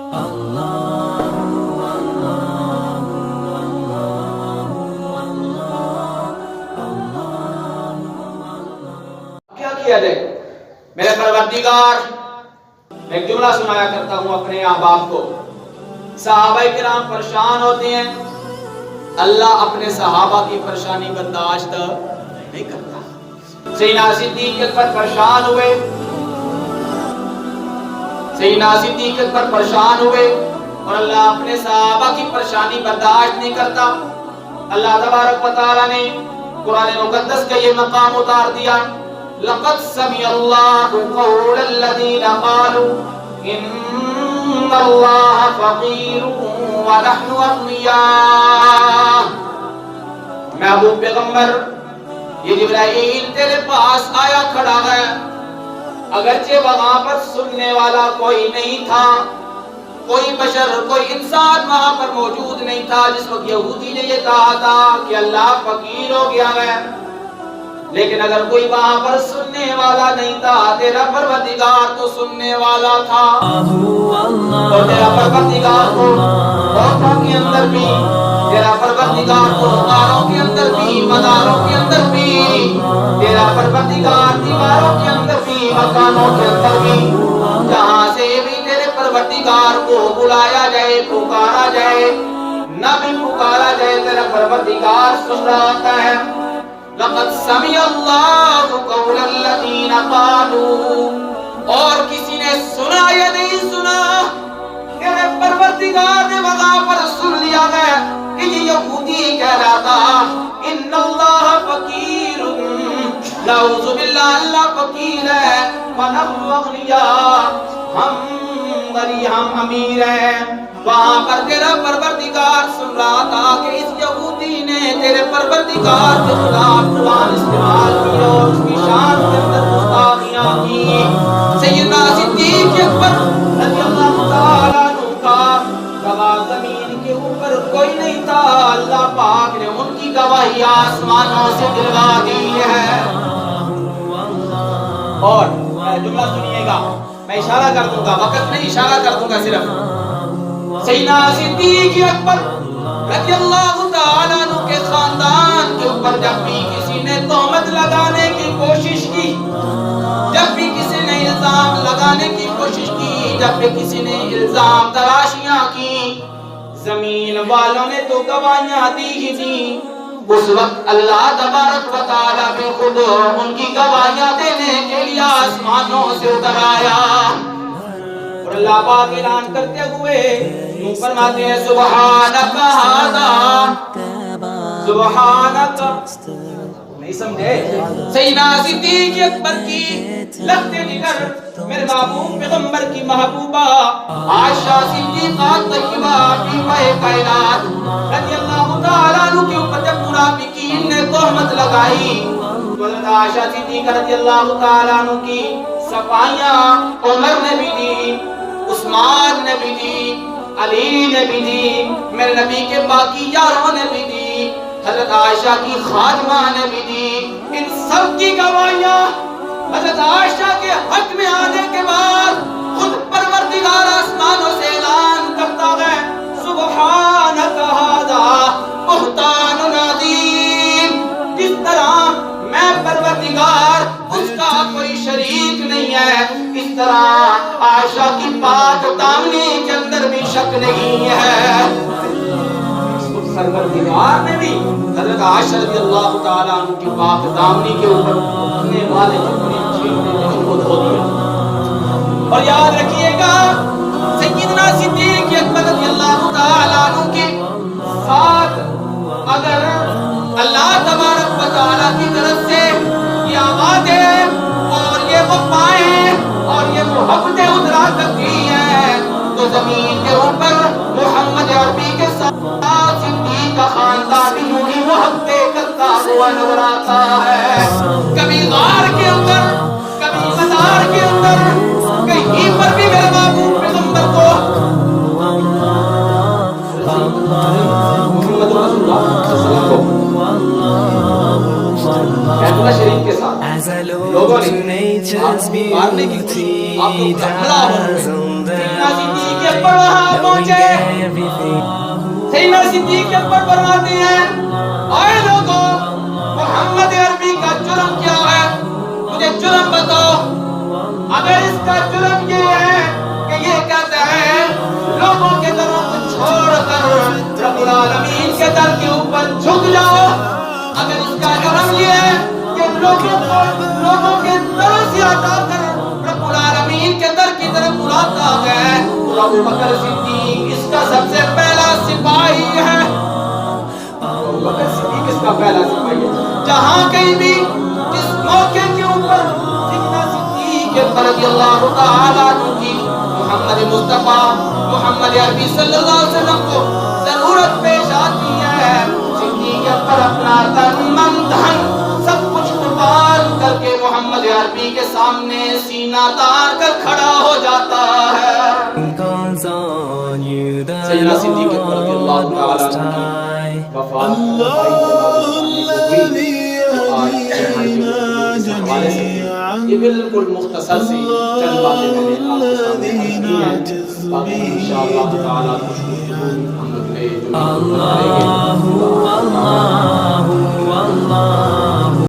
کیا کیا جائے؟ میرے پروردگار، میں ایک جملہ سنایا کرتا ہوں اپنے احباب کو. صحابہ کرام پریشان ہوتے ہیں، اللہ اپنے صحابہ کی پریشانی برداشت نہیں کرتا. سیدنا صدیق اکبر پریشان ہوئے، سیدنا صدیق اکبر پریشان ہوئے اور اللہ اپنے صحابہ کی پریشانی برداشت نہیں کرتا. اللہ تبارک و تعالیٰ نے قرآن مقدس کا یہ مقام اتار دیا. لقد سمع اللہ قول الذین قالوا ان اللہ فقیر ونحن اغنیاء. محبوب پیغمبر، یہ جبرائیل تیرے پاس آیا کھڑا ہے، اگرچہ وہاں پر سننے والا کوئی نہیں تھا، کوئی بشر، کوئی انسان وہاں پر موجود نہیں تھا جس وقت یہودی نے یہ کہا تھا کہ اللہ فقیر ہو گیا ہے. لیکن اگر کوئی وہاں پر سننے والا نہیں تھا، تیرا پروردگار تو سننے والا تھا. اور تیرا پروردگار کو عورتوں کے اندر بھی، تیرا پروردگار کو غاروں کے اندر بھی، مزاروں کے اندر بھی، تیرا پروردگار دیواروں کے اندر بھی، مکانوں کے اندر بھی، جہاں سے بھی تیرے پروردگار کو بلایا جائے، پکارا جائے، نہ بھی پکارا جائے، تیرا پروردگار سن رہا ہے. لقد سمع اللہ قول الذین قالوا. اور کسی نے سنا یا نہیں سنا؟ تیرے پروردگار نے وہاں پر سن لیا ہے کہ یہ یہودی کہہ رہا تھا ان اللہ فقیر، نعوذ باللہ اللہ فقیر ہے، ونحن اغنیاء، ہم غنی، ہم امیر ہیں. وہاں پر تیرا پروردگار سن رہا تھا کہ اس یہودی نے تیرے پروردگار کے خلاف قرآن استعمال کی اور اس کی شان کے اندر گستاخیاں کی. سیدنا صدیق اکبر رضی اللہ تعالیٰ عنہ کا گواہ زمین کے اوپر کوئی نہیں تھا، اللہ پاک نے ان کی گواہی آسمانوں سے دلوا دی ہے. اور جملہ سنیے گا، میں اشارہ کر دوں گا، وقت نہیں، اشارہ کر دوں گا صرف. سیدنا صدیق اکبر رضی اللہ تعالیٰ عنہ کے خاندان کے اوپر جب بھی کسی نے تہمت لگانے کی کوشش کی، جب بھی کسی نے الزام لگانے کی کوشش کی، جب بھی کسی نے الزام تراشیاں کی، زمین والوں نے تو گواہیاں دی ہی دی. اس وقت اللہ تبارک و تعالیٰ بھی خود ان کی گواہیاں دینے کے لیے آسمانوں سے اتر آیا. اور اللہ پاک اعلان کرتے ہوئے یوں فرماتے ہیں سبحانک ھذا، سبحانک. نہیں سمجھے؟ سیدنا صدیق اکبر کی لخت جگر، میرے محبوب پیغمبر کی محبوبہ عائشہ صدیقہ طیبہ بیوہ کائنات رضی اللہ تعالیٰ عنہ کے اوپر جب منافقین نے تہمت لگائی، حضرت عائشہ صدیقہ رضی اللہ تعالیٰ عنہ کی صفائیاں عمر نے بھی دی، عثمان نے بھی دی، علی نے بھی دی، میرے نبی کے باقی یاروں نے بھی دی، حضرت عائشہ کی خادمہ نے بھی دی. ان سب کی گواہیاں حضرت عائشہ کے حق میں آنے کے بعد خود پروردگار آسمانوں سے اعلان کرتا ہے سبحانک ھذا بہتان عظیم. جس طرح میں پروردگار، اس کا کوئی شریک نہیں ہے، اس طرح عائشہ کی پاک دامنی کے اندر بھی شک نہیں ہے. پروردگار نے بھی حضرت عائشہ رضی اللہ تعالیٰ عنہ کی پاک دامنی کے اوپر اپنے والے جتنے چھیڑنے کو دھو دیا. اور یاد رکھیے گا سیدنا صدیق اکبر رضی اللہ تعالیٰ عنہ کے ساتھ اگر اللہ تبارک و تعالیٰ کی طرف سے یہ آوازیں اور یہ وفائیں اور یہ محبتیں اترا کرتی ہیں تو زمین کے اوپر محمد عربی کے ساتھ صدیق کا خاندان بھی یوں ہی محبتیں کرتا ہوا نظر آتا ہے. کبھی غار کے اندر، کبھی مزار کے اندر، کہیں پر بھی میرے محبوب پیغمبر کو محمد رسول اللہ صلی اللہ علیہ وسلم بیت شریف کے ساتھ لوگوں نے آپ مارنے کی کوشش، آپ کو حملہ ہو گئے. صدیق اکبر وہاں سیدنا صدیق اکبر فرماتے ہیں اے لوگوں محمد عربی کا جرم کیا ہے؟ مجھے جرم بتاؤ۔ اگر اس کا جرم یہ ہے کہ یہ کہتا ہے لوگوں کے دروں کو چھوڑ کر رب العالمین کے در کے اوپر جھک جاؤ، اگر اس کا جرم یہ ہے کہ لوگوں کے دروں سے ہٹا کر رب العالمین کے در کی طرف بلاتا ہے، تو ابو بکر صدیق اس کا سب سے پہلا سپاہی ہے۔ ابو بکر صدیق اس کا پہلا سپاہی ہے۔ جہاں کہیں بھی جس موقع کے اوپر سیدنا صدیق رضی اللہ تعالیٰ عنہ کی محمد مصطفیٰ محمد عربی صلی اللہ علیہ وسلم کو ضرورت پیش آتی ہے، صدیق اکبر اپنا تن من دھن سب کچھ قربان کر کے محمد عربی کے سامنے سینہ تان کر کھڑا ہو جاتا ہے۔ سیدنا صدیق اکبر رضی اللہ تعالیٰ عنہ کی وفات یہ بالکل مختصر سی چند باتیں میں نے آپ کے سامنے عرض کی ہیں، باقی انشاءاللہ تعالیٰ کچھ گفتگو ہم اگلے جو